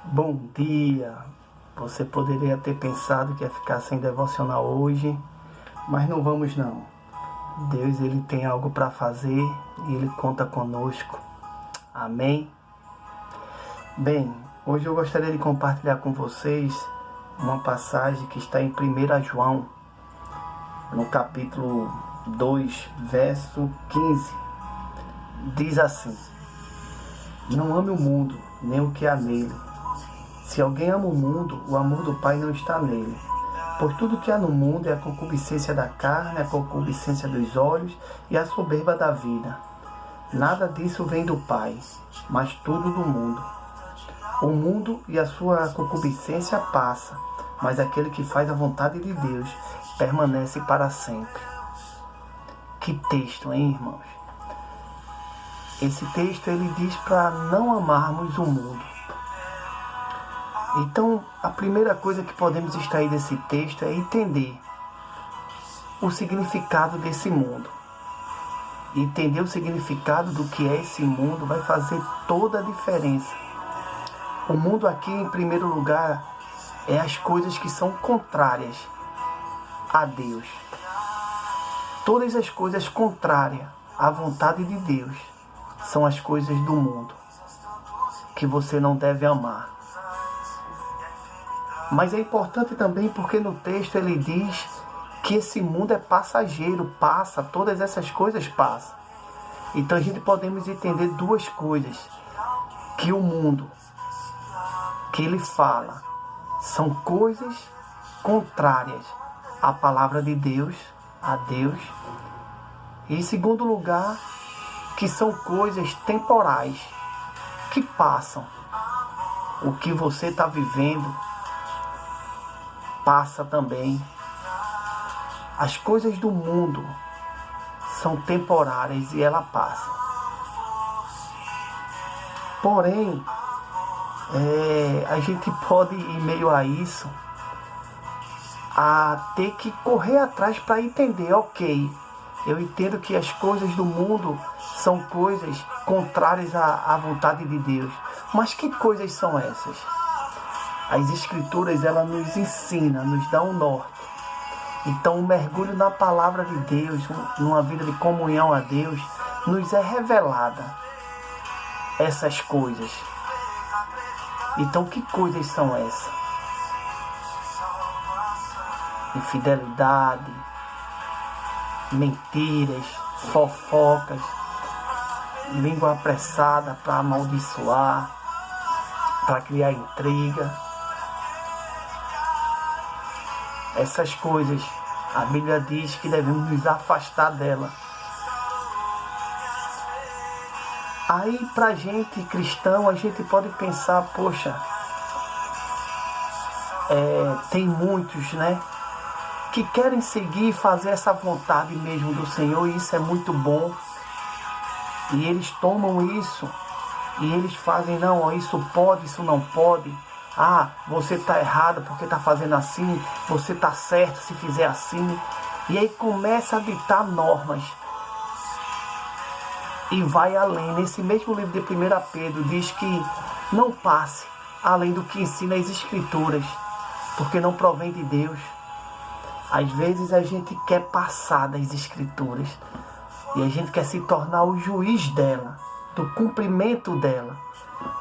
Bom dia! Você poderia ter pensado que ia ficar sem devocional hoje, mas não vamos não. Deus ele tem algo para fazer e ele conta conosco. Amém? Bem, hoje eu gostaria de compartilhar com vocês uma passagem que está em 1 João, no capítulo 2, verso 15. Diz assim: Não ame o mundo, nem o que há nele. Se alguém ama o mundo, o amor do Pai não está nele. Pois tudo que há no mundo é a concupiscência da carne, a concupiscência dos olhos e a soberba da vida. Nada disso vem do Pai, mas tudo do mundo. O mundo e a sua concupiscência passa, mas aquele que faz a vontade de Deus permanece para sempre. Que texto, hein, irmãos? Esse texto ele diz para não amarmos o mundo. Então, a primeira coisa que podemos extrair desse texto é entender o significado desse mundo. Entender o significado do que é esse mundo vai fazer toda a diferença. O mundo aqui, em primeiro lugar, é as coisas que são contrárias a Deus. Todas as coisas contrárias à vontade de Deus são as coisas do mundo, que você não deve amar. Mas é importante também porque no texto ele diz que esse mundo é passageiro, passa, todas essas coisas passam. Então a gente podemos entender duas coisas, que o mundo que ele fala são coisas contrárias à palavra de Deus, a Deus. E em segundo lugar, que são coisas temporais, que passam. O que você está vivendo passa também. As coisas do mundo são temporárias e ela passa. Porém, a gente pode, em meio a isso, a ter que correr atrás para entender, ok, eu entendo que as coisas do mundo são coisas contrárias à vontade de Deus. Mas que coisas são essas? As Escrituras, ela nos ensina, nos dá um norte. Então, o mergulho na palavra de Deus, numa vida de comunhão a Deus, nos é revelada essas coisas. Então, que coisas são essas? Infidelidade, mentiras, fofocas, língua apressada para amaldiçoar, para criar intriga. Essas coisas, a Bíblia diz que devemos nos afastar dela. Aí, pra gente cristão, a gente pode pensar, poxa, tem muitos, né, que querem seguir e fazer essa vontade mesmo do Senhor, e isso é muito bom. E eles tomam isso, e eles fazem, não, isso pode, isso não pode. Ah, você está errado porque está fazendo assim, você está certo se fizer assim. E aí começa a ditar normas. E vai além. Nesse mesmo livro de 1 Pedro diz que não passe além do que ensina as Escrituras, porque não provém de Deus. Às vezes a gente quer passar das Escrituras e a gente quer se tornar o juiz dela, do cumprimento dela.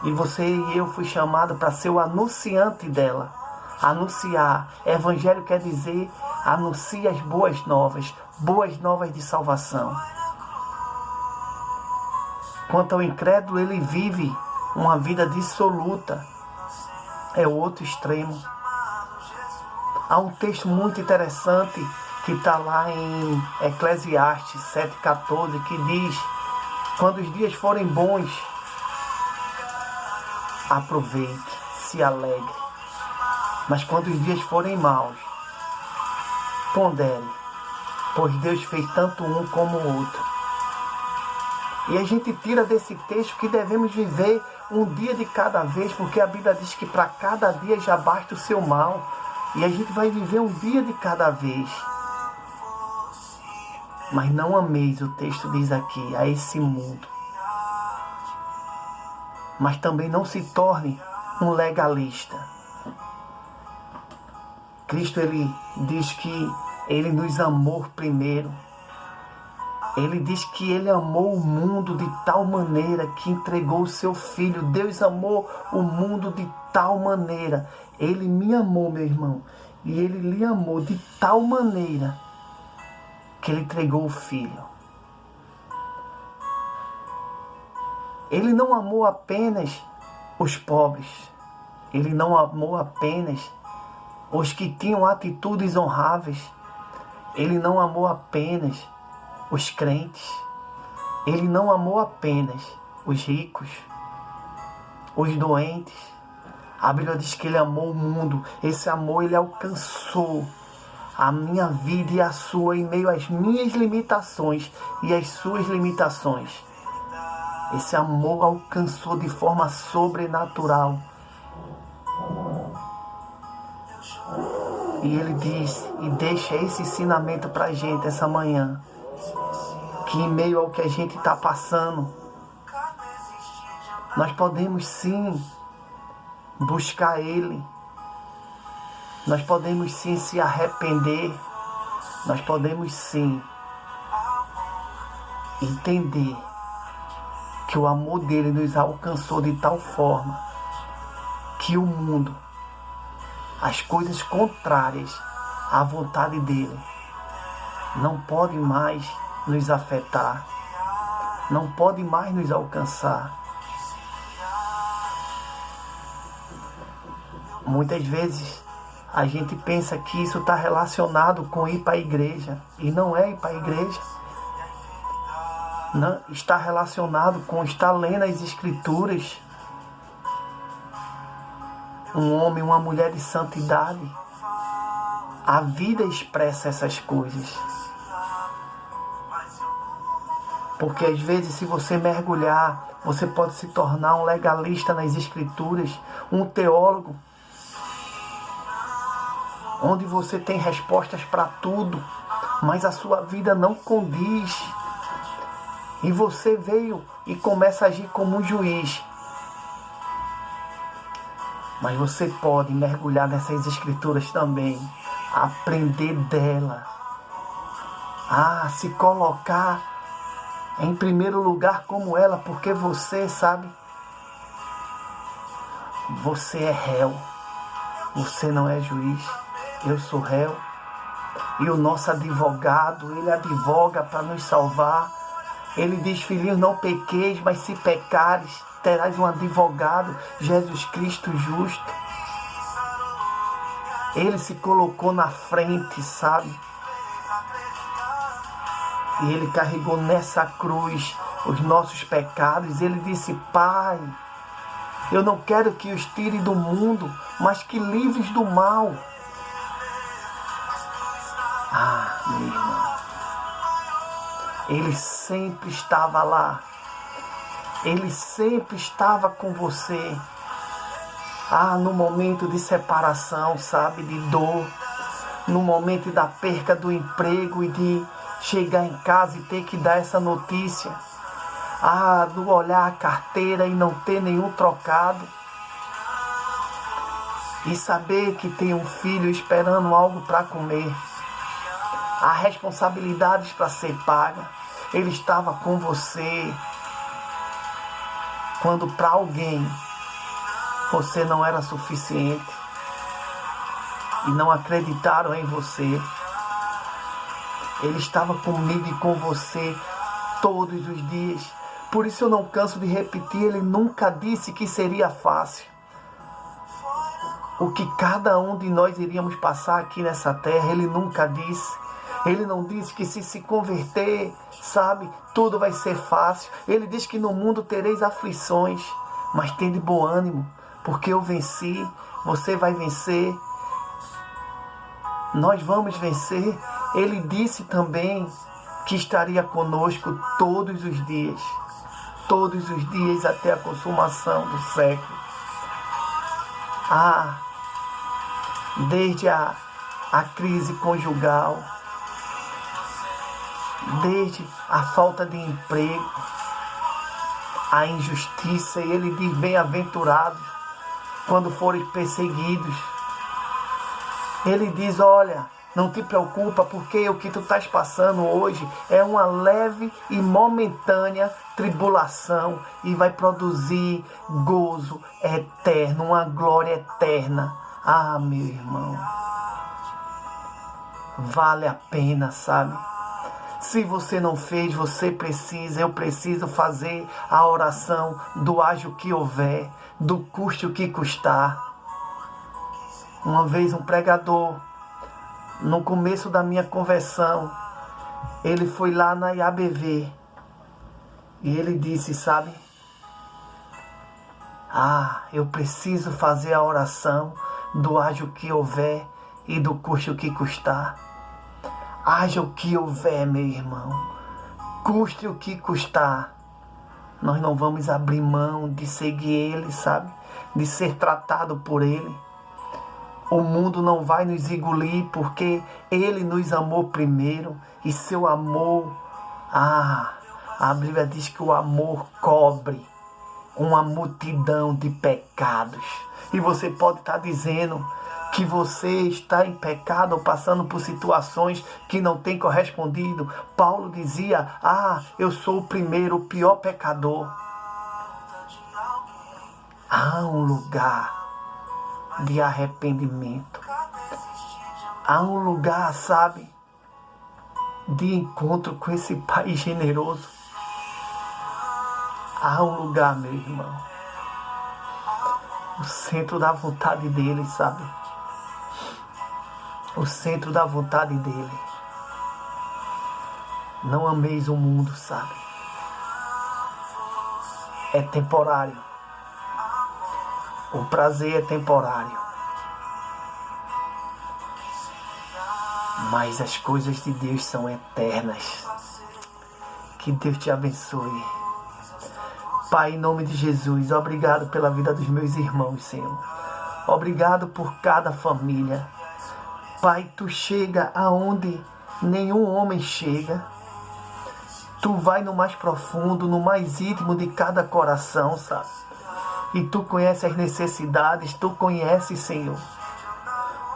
E você e eu fui chamado para ser o anunciante dela. Anunciar. Evangelho quer dizer anuncia as boas novas de salvação. Quanto ao incrédulo, ele vive uma vida dissoluta. É o outro extremo. Há um texto muito interessante que está lá em Eclesiastes 7,14, que diz: quando os dias forem bons, aproveite, se alegre. Mas quando os dias forem maus, pondere, pois Deus fez tanto um como o outro. E a gente tira desse texto que devemos viver um dia de cada vez, porque a Bíblia diz que para cada dia já basta o seu mal. E a gente vai viver um dia de cada vez. Mas não ameis, o texto diz aqui, a esse mundo. Mas também não se torne um legalista. Cristo, ele diz que ele nos amou primeiro. Ele diz que ele amou o mundo de tal maneira que entregou o seu filho. Deus amou o mundo de tal maneira. Ele me amou, meu irmão. E ele lhe amou de tal maneira que ele entregou o filho. Ele não amou apenas os pobres. Ele não amou apenas os que tinham atitudes honráveis. Ele não amou apenas os crentes. Ele não amou apenas os ricos, os doentes. A Bíblia diz que ele amou o mundo. Esse amor, ele alcançou a minha vida e a sua em meio às minhas limitações e às suas limitações. Esse amor alcançou de forma sobrenatural. E ele diz e deixa esse ensinamento para a gente essa manhã. Que em meio ao que a gente está passando, nós podemos sim buscar Ele. Nós podemos sim se arrepender. Nós podemos sim entender que o amor dele nos alcançou de tal forma que o mundo, as coisas contrárias à vontade dele, não podem mais nos afetar, não podem mais nos alcançar. Muitas vezes a gente pensa que isso está relacionado com ir para a igreja, e não é ir para a igreja. Não, está relacionado com estar lendo as Escrituras. Um homem, uma mulher de santidade, a vida expressa essas coisas. Porque às vezes, se você mergulhar, você pode se tornar um legalista nas Escrituras, um teólogo, onde você tem respostas para tudo, mas a sua vida não condiz. E você veio e começa a agir como um juiz. Mas você pode mergulhar nessas Escrituras também, aprender dela, se colocar em primeiro lugar como ela, porque você sabe, você é réu, você não é juiz, eu sou réu, e o nosso advogado, ele advoga para nos salvar. Ele diz: filhinhos, não pequeis, mas se pecares, terás um advogado, Jesus Cristo justo. Ele se colocou na frente, sabe? E ele carregou nessa cruz os nossos pecados. Ele disse: Pai, eu não quero que os tire do mundo, mas que livres do mal. Meu irmão, Ele sempre estava lá. Ele sempre estava com você. No momento de separação, sabe, de dor. No momento da perca do emprego e de chegar em casa e ter que dar essa notícia. Do olhar a carteira e não ter nenhum trocado. E saber que tem um filho esperando algo para comer. Há responsabilidades para ser paga. Ele estava com você quando para alguém você não era suficiente e não acreditaram em você. Ele estava comigo e com você todos os dias. Por isso eu não canso de repetir, ele nunca disse que seria fácil. O que cada um de nós iríamos passar aqui nessa terra, ele nunca disse. Ele não disse que se converter, sabe, tudo vai ser fácil. Ele diz que no mundo tereis aflições, mas tende bom ânimo, porque eu venci, você vai vencer, nós vamos vencer. Ele disse também que estaria conosco todos os dias até a consumação do século. Desde a crise conjugal, desde a falta de emprego, a injustiça, e ele diz: bem-aventurados quando forem perseguidos. Ele diz, olha, não te preocupa, porque o que tu estás passando hoje é uma leve e momentânea tribulação e vai produzir gozo eterno, uma glória eterna. Ah, meu irmão, vale a pena, sabe? Se você não fez, eu preciso fazer a oração do haja o que houver, do custe o que custar. Uma vez um pregador, no começo da minha conversão, ele foi lá na IABV e ele disse, sabe? Eu preciso fazer a oração do haja o que houver e do custe o que custar. Haja o que houver, meu irmão, custe o que custar. Nós não vamos abrir mão de seguir Ele, sabe? De ser tratado por Ele. O mundo não vai nos engolir porque Ele nos amou primeiro. E seu amor, a Bíblia diz que o amor cobre uma multidão de pecados. E você pode estar dizendo que você está em pecado ou passando por situações que não tem correspondido. Paulo dizia, eu sou o primeiro, o pior pecador. Há um lugar de arrependimento. Há um lugar, sabe, de encontro com esse Pai generoso. Há um lugar, meu irmão, o centro da vontade dele, sabe? O centro da vontade dele. Não ameis o mundo, sabe? É temporário. O prazer é temporário. Mas as coisas de Deus são eternas. Que Deus te abençoe. Pai, em nome de Jesus, obrigado pela vida dos meus irmãos, Senhor. Obrigado por cada família. Pai, Tu chega aonde nenhum homem chega. Tu vai no mais profundo, no mais íntimo de cada coração, sabe? E Tu conheces as necessidades, Tu conheces, Senhor.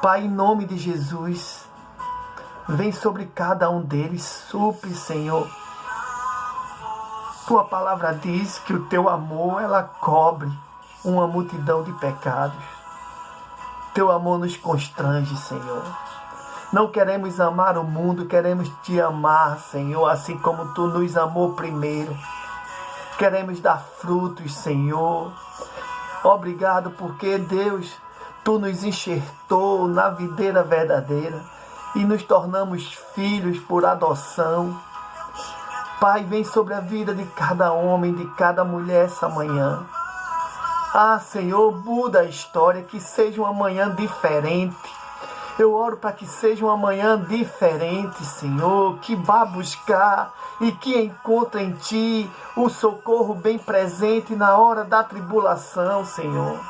Pai, em nome de Jesus, vem sobre cada um deles, supre, Senhor. Tua palavra diz que o Teu amor, ela cobre uma multidão de pecados. Teu amor nos constrange, Senhor. Não queremos amar o mundo, queremos Te amar, Senhor, assim como Tu nos amou primeiro. Queremos dar frutos, Senhor. Obrigado porque, Deus, Tu nos enxertou na videira verdadeira e nos tornamos filhos por adoção. Pai, vem sobre a vida de cada homem, de cada mulher essa manhã. Senhor, muda a história, que seja uma manhã diferente. Eu oro para que seja uma manhã diferente, Senhor, que vá buscar e que encontre em Ti o socorro bem presente na hora da tribulação, Senhor.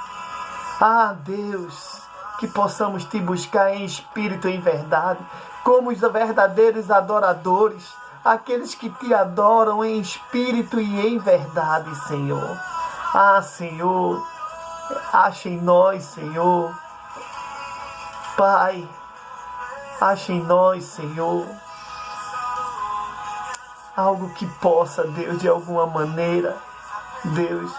Deus, que possamos Te buscar em espírito e em verdade, como os verdadeiros adoradores, aqueles que Te adoram em espírito e em verdade, Senhor. Senhor, acha em nós, Senhor. Pai, acha em nós, Senhor, algo que possa, Deus, de alguma maneira, Deus,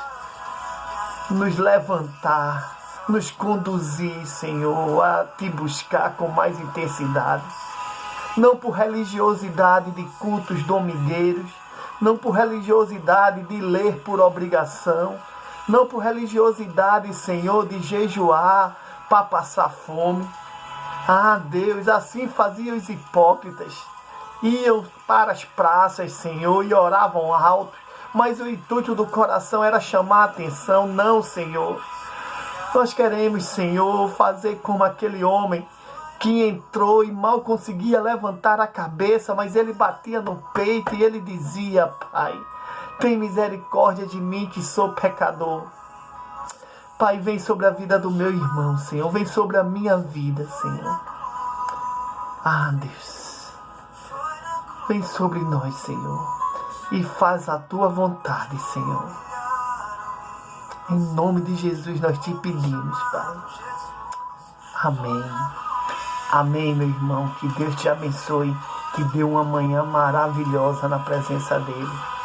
nos levantar, nos conduzir, Senhor, a Te buscar com mais intensidade. Não por religiosidade de cultos domingueiros, não por religiosidade de ler por obrigação, não por religiosidade, Senhor, de jejuar para passar fome. Deus, assim faziam os hipócritas. Iam para as praças, Senhor, e oravam alto, mas o intuito do coração era chamar a atenção. Não, Senhor. Nós queremos, Senhor, fazer como aquele homem que entrou e mal conseguia levantar a cabeça, mas ele batia no peito e ele dizia: Pai, tem misericórdia de mim que sou pecador. Pai, vem sobre a vida do meu irmão, Senhor. Vem sobre a minha vida, Senhor. Deus. Vem sobre nós, Senhor. E faz a Tua vontade, Senhor. Em nome de Jesus nós te pedimos, Pai. Amém. Amém, meu irmão. Que Deus te abençoe. Que dê uma manhã maravilhosa na presença dEle.